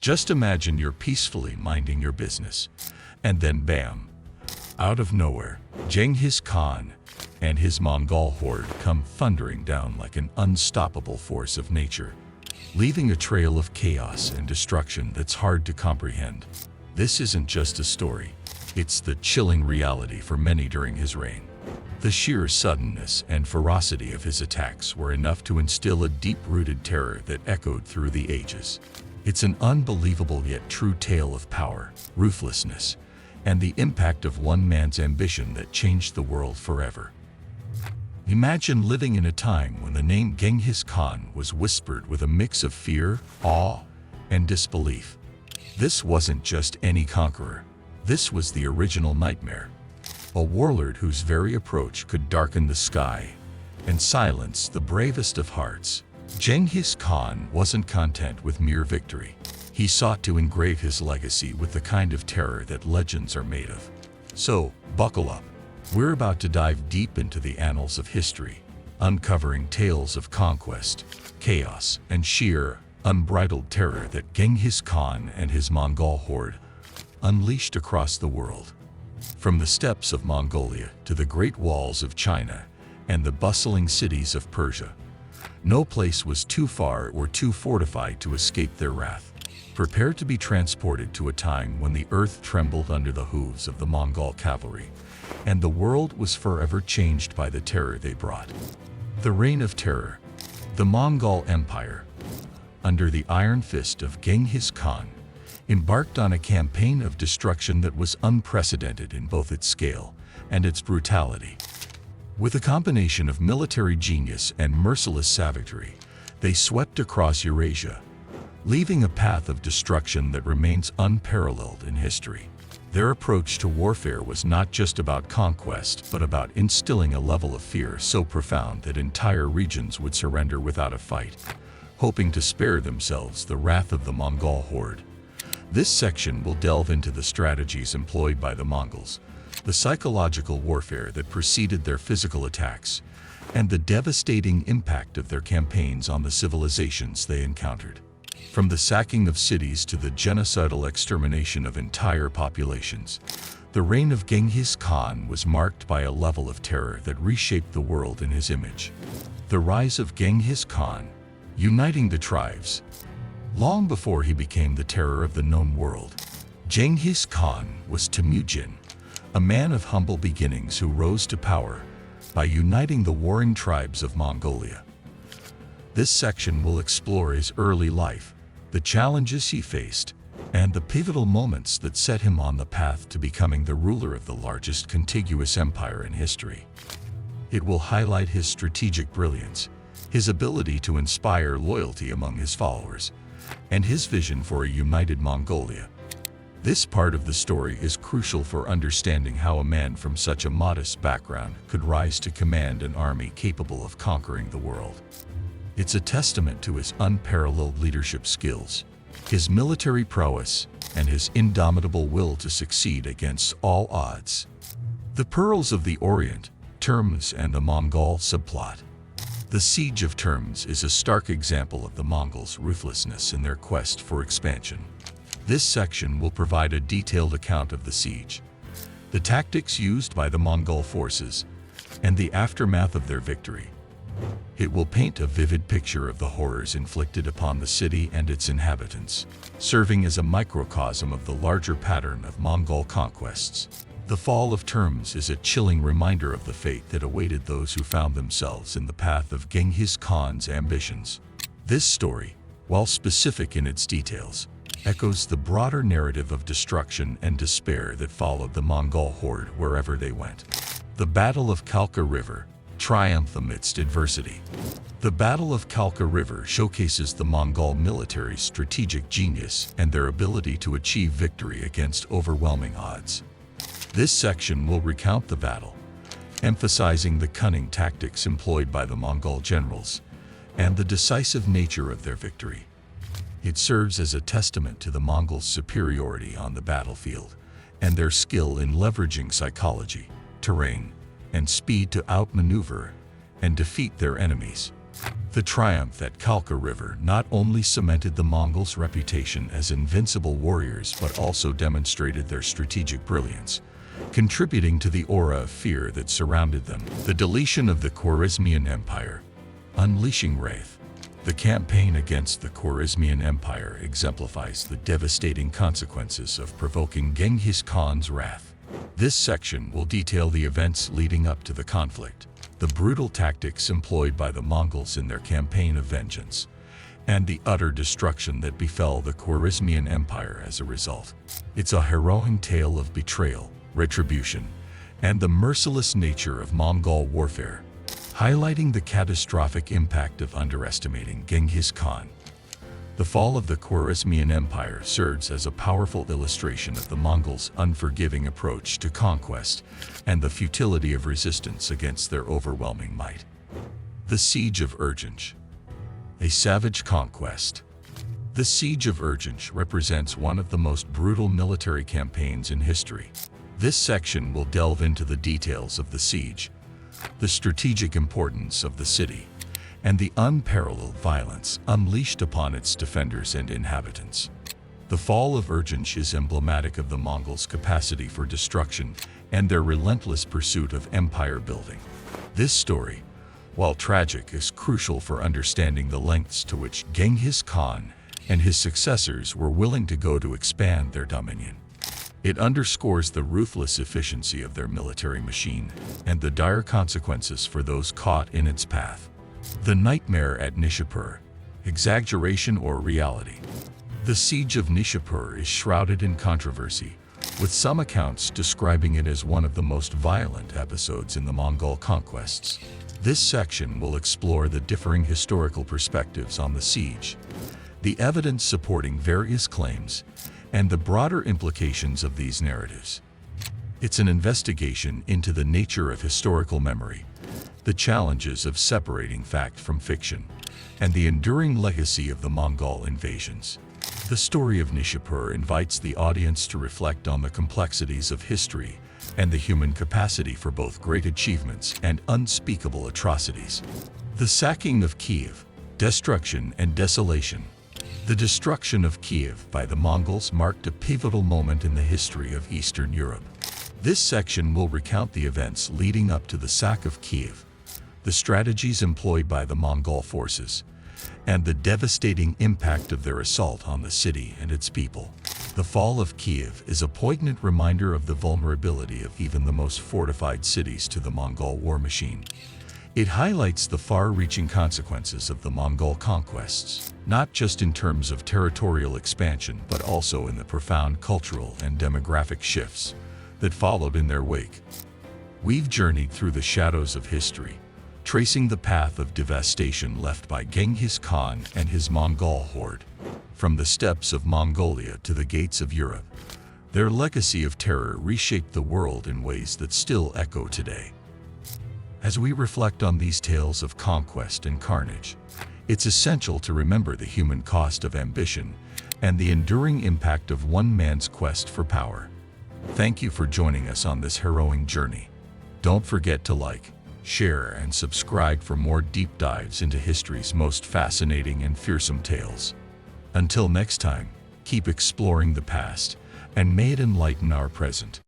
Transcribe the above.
Just imagine you're peacefully minding your business, and then bam, out of nowhere, Genghis Khan and his Mongol horde come thundering down like an unstoppable force of nature, leaving a trail of chaos and destruction that's hard to comprehend. This isn't just a story, it's the chilling reality for many during his reign. The sheer suddenness and ferocity of his attacks were enough to instill a deep-rooted terror that echoed through the ages. It's an unbelievable yet true tale of power, ruthlessness, and the impact of one man's ambition that changed the world forever. Imagine living in a time when the name Genghis Khan was whispered with a mix of fear, awe, and disbelief. This wasn't just any conqueror. This was the original nightmare. A warlord whose very approach could darken the sky and silence the bravest of hearts. Genghis Khan wasn't content with mere victory. He sought to engrave his legacy with the kind of terror that legends are made of. So, buckle up. We're about to dive deep into the annals of history, uncovering tales of conquest, chaos, and sheer, unbridled terror that Genghis Khan and his Mongol horde unleashed across the world. From the steppes of Mongolia to the great walls of China and the bustling cities of Persia, no place was too far or too fortified to escape their wrath. Prepare to be transported to a time when the earth trembled under the hooves of the Mongol cavalry, and the world was forever changed by the terror they brought. The Reign of Terror. The Mongol Empire, under the iron fist of Genghis Khan, embarked on a campaign of destruction that was unprecedented in both its scale and its brutality. With a combination of military genius and merciless savagery, they swept across Eurasia, leaving a path of destruction that remains unparalleled in history. Their approach to warfare was not just about conquest, but about instilling a level of fear so profound that entire regions would surrender without a fight, hoping to spare themselves the wrath of the Mongol horde. This section will delve into the strategies employed by the Mongols, the psychological warfare that preceded their physical attacks, and the devastating impact of their campaigns on the civilizations they encountered. From the sacking of cities to the genocidal extermination of entire populations, the reign of Genghis Khan was marked by a level of terror that reshaped the world in his image. The rise of Genghis Khan, uniting the tribes. Long before he became the terror of the known world, Genghis Khan was Temujin, a man of humble beginnings who rose to power by uniting the warring tribes of Mongolia. This section will explore his early life, the challenges he faced, and the pivotal moments that set him on the path to becoming the ruler of the largest contiguous empire in history. It will highlight his strategic brilliance, his ability to inspire loyalty among his followers, and his vision for a united Mongolia. This part of the story is crucial for understanding how a man from such a modest background could rise to command an army capable of conquering the world. It's a testament to his unparalleled leadership skills, his military prowess, and his indomitable will to succeed against all odds. The Pearls of the Orient, Terms and the Mongol subplot. The Siege of Terms is a stark example of the Mongols' ruthlessness in their quest for expansion. This section will provide a detailed account of the siege, the tactics used by the Mongol forces, and the aftermath of their victory. It will paint a vivid picture of the horrors inflicted upon the city and its inhabitants, serving as a microcosm of the larger pattern of Mongol conquests. The fall of Terms is a chilling reminder of the fate that awaited those who found themselves in the path of Genghis Khan's ambitions. This story, while specific in its details, echoes the broader narrative of destruction and despair that followed the Mongol horde wherever they went. The Battle of Kalka River, triumph amidst adversity. The Battle of Kalka River showcases the Mongol military's strategic genius and their ability to achieve victory against overwhelming odds. This section will recount the battle, emphasizing the cunning tactics employed by the Mongol generals and the decisive nature of their victory. It serves as a testament to the Mongols' superiority on the battlefield and their skill in leveraging psychology, terrain, and speed to outmaneuver and defeat their enemies. The triumph at Kalka River not only cemented the Mongols' reputation as invincible warriors but also demonstrated their strategic brilliance, contributing to the aura of fear that surrounded them. The deletion of the Khwarezmian Empire, unleashing Wraith. The campaign against the Khwarezmian Empire exemplifies the devastating consequences of provoking Genghis Khan's wrath. This section will detail the events leading up to the conflict, the brutal tactics employed by the Mongols in their campaign of vengeance, and the utter destruction that befell the Khwarezmian Empire as a result. It's a harrowing tale of betrayal, retribution, and the merciless nature of Mongol warfare, highlighting the catastrophic impact of underestimating Genghis Khan. The fall of the Khwarezmian Empire serves as a powerful illustration of the Mongols' unforgiving approach to conquest and the futility of resistance against their overwhelming might. The Siege of Urgench, a savage conquest. The Siege of Urgench represents one of the most brutal military campaigns in history. This section will delve into the details of the siege, the strategic importance of the city, and the unparalleled violence unleashed upon its defenders and inhabitants. The fall of Urgench is emblematic of the Mongols' capacity for destruction and their relentless pursuit of empire building. This story, while tragic, is crucial for understanding the lengths to which Genghis Khan and his successors were willing to go to expand their dominion. It underscores the ruthless efficiency of their military machine and the dire consequences for those caught in its path. The nightmare at Nishapur, exaggeration or reality. The Siege of Nishapur is shrouded in controversy, with some accounts describing it as one of the most violent episodes in the Mongol conquests. This section will explore the differing historical perspectives on the siege, the evidence supporting various claims, and the broader implications of these narratives. It's an investigation into the nature of historical memory, the challenges of separating fact from fiction, and the enduring legacy of the Mongol invasions. The story of Nishapur invites the audience to reflect on the complexities of history and the human capacity for both great achievements and unspeakable atrocities. The Sacking of Kiev, destruction and desolation. The destruction of Kiev by the Mongols marked a pivotal moment in the history of Eastern Europe. This section will recount the events leading up to the sack of Kiev, the strategies employed by the Mongol forces, and the devastating impact of their assault on the city and its people. The fall of Kiev is a poignant reminder of the vulnerability of even the most fortified cities to the Mongol war machine. It highlights the far-reaching consequences of the Mongol conquests, not just in terms of territorial expansion but also in the profound cultural and demographic shifts that followed in their wake. We've journeyed through the shadows of history, tracing the path of devastation left by Genghis Khan and his Mongol horde. From the steppes of Mongolia to the gates of Europe, their legacy of terror reshaped the world in ways that still echo today. As we reflect on these tales of conquest and carnage, it's essential to remember the human cost of ambition and the enduring impact of one man's quest for power. Thank you for joining us on this harrowing journey. Don't forget to like, share, and subscribe for more deep dives into history's most fascinating and fearsome tales. Until next time, keep exploring the past, and may it enlighten our present.